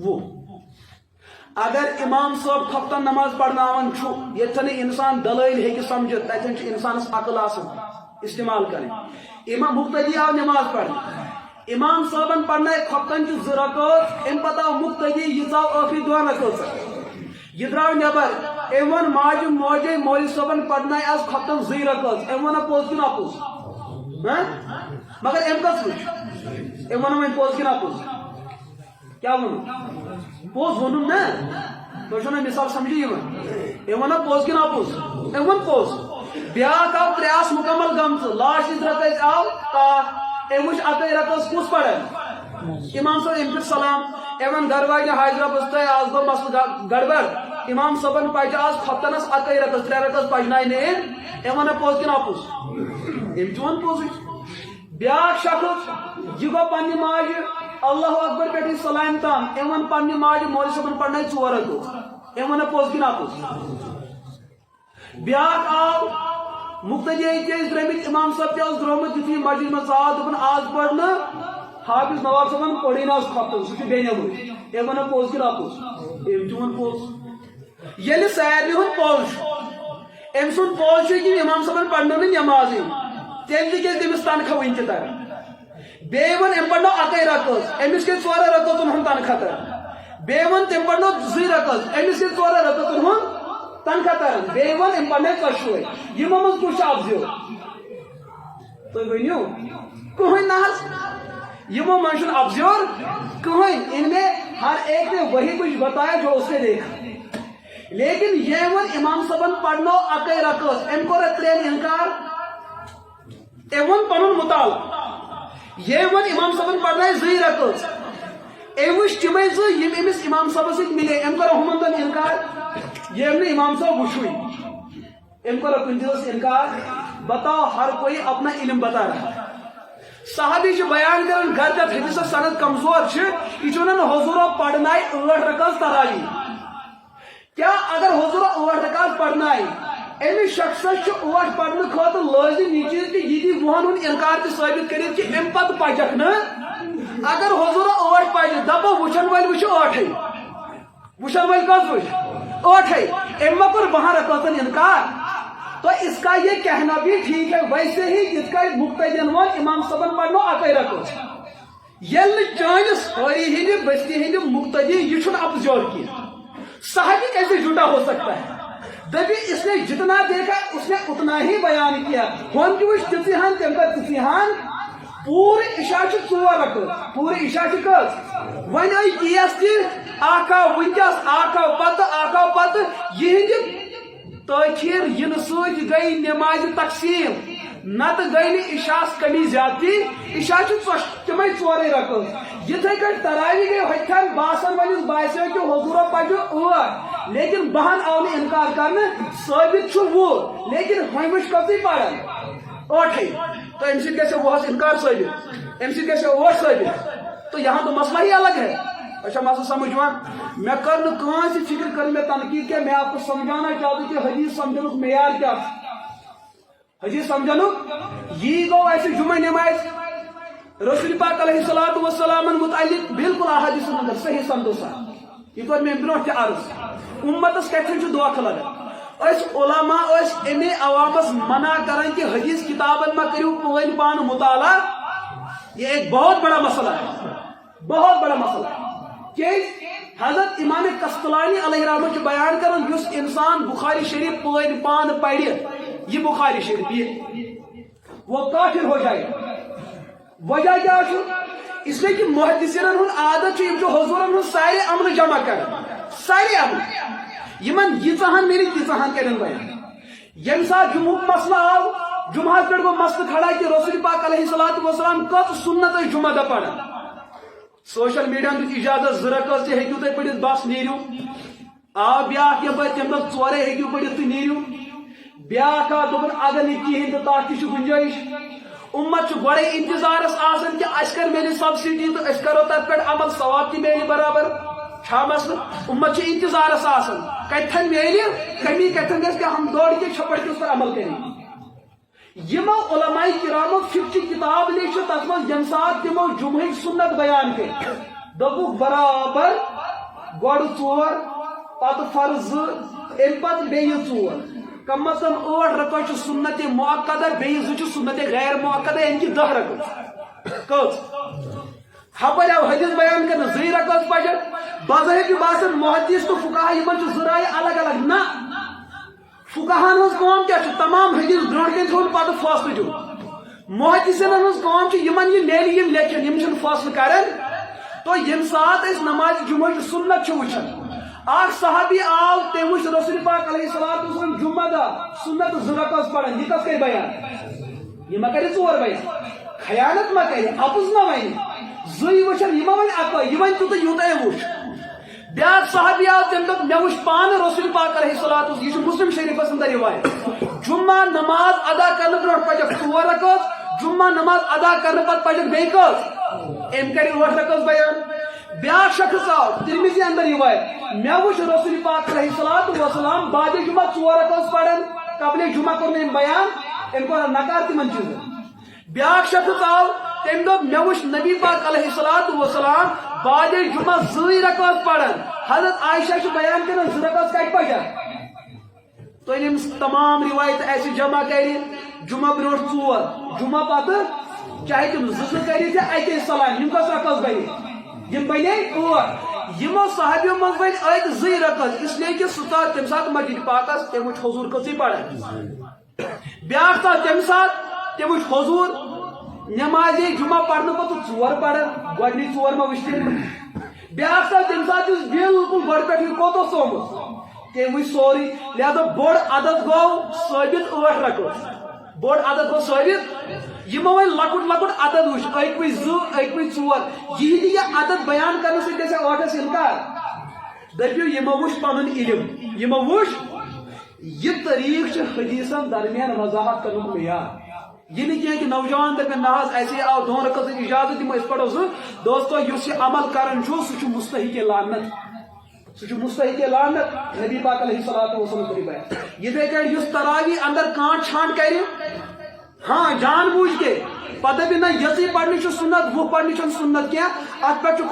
वो अगर इमाम साहब खपतन नमाज पढ़नावन ये इंसान दलाइल हे समझ तथन इंसानस अकल इस्तेमाल करें इमाम मुक्तदी आव नमाज पढ़ इमाम साहबन पढ़ना खपतन ज रकात अम पत आव मुक्तदी यह आखिरी 2 रकात यह द्राव नबर एवन माज मोजे मौल साहबन पढ़ना आज खपतन 2 रकात एम वन पोज कि अपोज मगर एम कस वो एम वन पोज कि अपोज क्या वो पोज वो ना तो मिसाल समझी एम वन पोज कि अपोज एम वन पोज ब्याक आव 3 मुकम्मल गमत लास्ट रकत आव एम वुच अक रकत कुस पढ़न इमाम साहब एम सलाम एवन घर वाले हाजरा बस आज गो मसल गड़बड़ इमाम साहबन पज आज खतनस अक रकत 3 रकत पजनाय ने एम वन पोज कि अपोज एम वन पोज ब्याक शख्स यह गो पन्ने माज अल्लाह अकबर पे सलाम ताम एम वन पन्ने माज मौल साहबन पढ़ना 4 रकत एम वन पोज कि अपोज ब्याक आव मुक्तदी द्रमित इमाम साहब ते द्रोमुत यु मस्जिद में आव दोपन आज पढ़ना हाफिज नवाब साहबन पढ़ी ना खतन सह बेनमुत एम वन पोज कि अपोज एम वन पोज ये सारे हूं पोज एम सुन पोज कि इमाम साहबन पढ़ना नमाज तेल तमिस तनखा वन तर बे वन एम पढ़ो अक रकत अमिस के 4 रकतन हूं तनखा तर बे वन तम पढ़ो 2 रकत अमिस के 4 रकतन हूं तनखा तर बे वन एम पढ़ने कशोय यमो मज कुछ अफजो तो वनो कहीं ना यमो मन अफजोर कहीं इनमें हर एक ने वही कुछ बताया जो उसने देखा लेकिन ये वन इमाम साहबन पढ़नो अक रकत एम कोर त्रेन इनकार एवन पनुन मुताल ये वन इमाम साहबन पढ़ना 2 रकत एम वुच तिमे यम अमिस इमाम साहब सत मिले एम कोर हुमन इनकार ये हमने इमाम साहब वुचुई एम कोर कुन इनकार बताओ हर कोई अपना इल्म बता रहा है साहबी बयान कर घर जब हदीस सनद कमजोर यह हुजूर पढ़ना 8 रकात तरावी क्या अगर हुजूर 8 रकात पढ़ना अमिस शख्स 8 पढ़ने खुद लाजिम यह चीज कि यह वहन हूं इनकार साबित कर अम पत पचक न अगर हुजूर 8 पज दपो वुचन वल वुच 8 वुचन वल कत वुच 8 अम कोर 12 रकातन इनकार तो इसका ये कहना भी ठीक है वैसे ही जिसका मुक्तदीन वन इमाम साहबन पढ़नो अक रकात ये चानिस हरी हिंद बस्ती हिंद मुक्तदी यह अफजोर की साहबी कैसे झूठा हो सकता है दबी इसने जितना देखा उसने उतना ही बयान किया हम कि वह तिहान तिहान पूरे इशा 4 रकात पूरे इशा वन आई कियास आका वनकस आका पत यह तखीर इन सत गई नमाज तकसीम नत गई इशास कमी ज्यादती इशा तमें 4 रकात यथे तरावी गई हथन बासन वलिस बासो कि हुजूर पजो 8 लेकिन बहन आव इनकार करने साबित वो लेकिन हम कत पढ़ान 8 तो अम सस इनकार साबित अम सस 8 साबित तो यहाँ तो मसला ही अलग है अच्छा मसला समझवान मैं कर फिक्र कर मैं तनकीद के मैं आपको समझाना चाहता हूँ कि हदीस समझन मेयार क्या हदीस समझन यह गो ऐसे जुमा नमाज रसूल पाक अलैहिस्सलातु वस्सलाम मुतालिक बिल्कुल अहादीस अंदर सही समझो यह तो मैं ब्रोह अर्ज उम्मतस कथन धोखा लगन उलमा अमे अवामस मना कर कि हदीस किताबन में करू पवन पान मुताला यह एक बहुत बड़ा मसला है बहुत बड़ा मसला है हजरत इमाम कस्तलानी अलैहि रहमत बयान कर उस इंसान बुखारी शरीफ पवन पान पढ़ ये बुखारी शरीफ ये वो काफिर हो जाए वजह क्या इसलिए कि मुहद्दिसीन हुन आदत जो हुजूरन हुन सारे अमल जमा कर सारे अमल यमन यीहन मेरी तीहन कर बयान यम साथ जुमुक मसला आव जुम्हा पे गो मसल खड़ा कि रसूल पाक अलैहिस्सलातु वस्सलाम कत सुन्नत जुमा द पढ़ सोशल मीडिया इजाजत 2 रकात हेकू तुम पढ़ बस नीरू आ ब्या तम 4 हेकू पढ़ तो नीरू ब्या दोपन अगर कहें तो तथ गुंजाइश उम्मत गोड़े इंतजारस कि अस कर मिले सब्सिडी तो अस करो तथ पे अमल सवाब ति मिले बराबर छा मसल उम्मत इंतजारस कथन मिले कमी कथन गि हम दौड़ के छपट उस पर अमल करें यमो उलमाए किरामो फिक्र किताब लिख तथ मज यम सात तमो जुमह सुन्नत बयान कर दोपुक बराबर گۄڈٕ 4 پتہٕ فرض 2 امہِ پتہٕ بیٚیہِ 4 کم از کم 8 رکعت چھُ سنت مؤکدہ بیٚیہِ 2 چھُ سنت غیر مؤکدہ یعنی کہ 10 رکعت کٔژ ہپٲرۍ آو حدیث بیان کرنہٕ 2 رکعت پجن بظٲہر چھُ باسان محدث تہٕ فقہا یِمن چھُ 2 رایہِ الگ الگ نہ فقہاہن ہٕنٛز کٲم کیٛاہ چھِ تمام حدیث برونٛٹھ کَنۍ تھوٚومُت پتہٕ فٲصلہٕ دیُن محدثن ہٕنٛز کٲم چھِ یِمن یہِ میلہِ یِم لیکھن یِم چھِنہٕ فٲصلہٕ کران تو ییٚمہِ ساتہٕ أسۍ نماز جمعہٕچ سنت چھِ وٕچھان اکھ صحابی آو تٔمۍ وٕچھ رسول پاک علیہ الصلوۃ والسلام جمعہ دۄہ سنت 2 رکعت پران یہِ کس کرِ بیان یہِ ما کرِ 4 بیان خیانت ما کرِ اپُز ما ونہِ 2 وٕچھن یہِ ما وَنہِ اکٲے یہِ وَنہِ تیوٗتاہ یوٗتاہ أمۍ وٕچھ بیاکھ صحابی آو تٔمۍ دوٚپ مےٚ وٕچھ پانہٕ رسول پاک علیہ الصلوۃ والسلام یہِ چھُ مسلم شریفس اندر رِوایت جمعہ نماز ادا کرنہٕ برونٛٹھ پجکھ 4 رکعت جمعہ نماز ادا کرنہٕ پتہٕ پجکھ بیٚیہِ کٔژ أمۍ کرِ 8 رکعت بیان بیاکھ شخص آو ترمذی اندر روایت مےٚ وٕچھ رسول پاک علیہ الصلوۃ والسلام بعد جمعہ 4 رکعت پران قبل جمعہ کوٚر نہٕ أمۍ بیان أمۍ کوٚر نکار تِمن چیٖزن بیاکھ شخص آو تٔمۍ دوٚپ مےٚ وٕچھ نبی پاک علیہ الصلوۃ والسلام بعد جمعہ 2 رکعت پران حضرت عائشہ چھِ بیان کران 2 رکعت کتہِ پجن تو یِم تمام روایت اسہِ جمع کرِ جمعہ برونٛٹھ 4 جمعہ پتہٕ چاہے تِم 2 کٔرِتھ یا اکے سلام یِم کۄس رکعت بنے یِم بنے 8 یِمو صحابیو منٛز بنہِ ٲدۍ 2 رکعت اس لیے کہ سُہ ژاو تمہِ ساتہٕ مسجد پاکس تٔمۍ وٕچھ حضوٗر کٔژٕے پران بیاکھ ژاو تمہِ ساتہٕ تٔمۍ وٕچھ حضوٗر نمازے جمعہ پرنہٕ پتہٕ 4 پران گۄڈنِکۍ 4 ما وٕچھ تٔمۍ بیاکھ ژاو تمہِ ساتہٕ یُس بالکل گۄڈٕ پٮ۪ٹھ یہِ کوٚت اوس آمُت تٔمۍ وٕچھ سورُے لہذا بوٚڑ عدد گوٚو ثٲبت 8 رکعت بوٚڑ عدد گوٚو ثٲبت یِمو وۄنۍ لۄکُٹ لۄکُٹ عدد وٕچھ أکۍمٕے 2 أکۍمٕے 4 یِہِنٛدِ یہِ عدد بیان کرنہٕ سۭتۍ گژھِ 8 اِنکار دٔپِو یِمو وٕچھ پنُن علم یِمو وٕچھ یہِ طریٖقہٕ چھُ حدیثن درمیان وضاحت کرنُک معیار یہ نہیں کیا کہ نوجوان دپن نہ ایسے آو 2 رکعت اجازت دِمو أسۍ پرو 2 دوستو یُس یہِ عمل کران چھُ سُہ چھُ مستحق لعنت سُہ چھُ مستحق لعنت نبی پاک علیہ الصلوۃ والسلام کٔرِو بیان یِتھے کٔنۍ یُس تراوی اندر کانٛہہ چھانٹ کرِ ہاں جان بوجھ کے پتہ بھی نہ یژٕے پرنٕچ چھِ سنت 20 پرنٕچ چھنہٕ سنت کینٛہہ اتھ پٮ۪ٹھ چھُ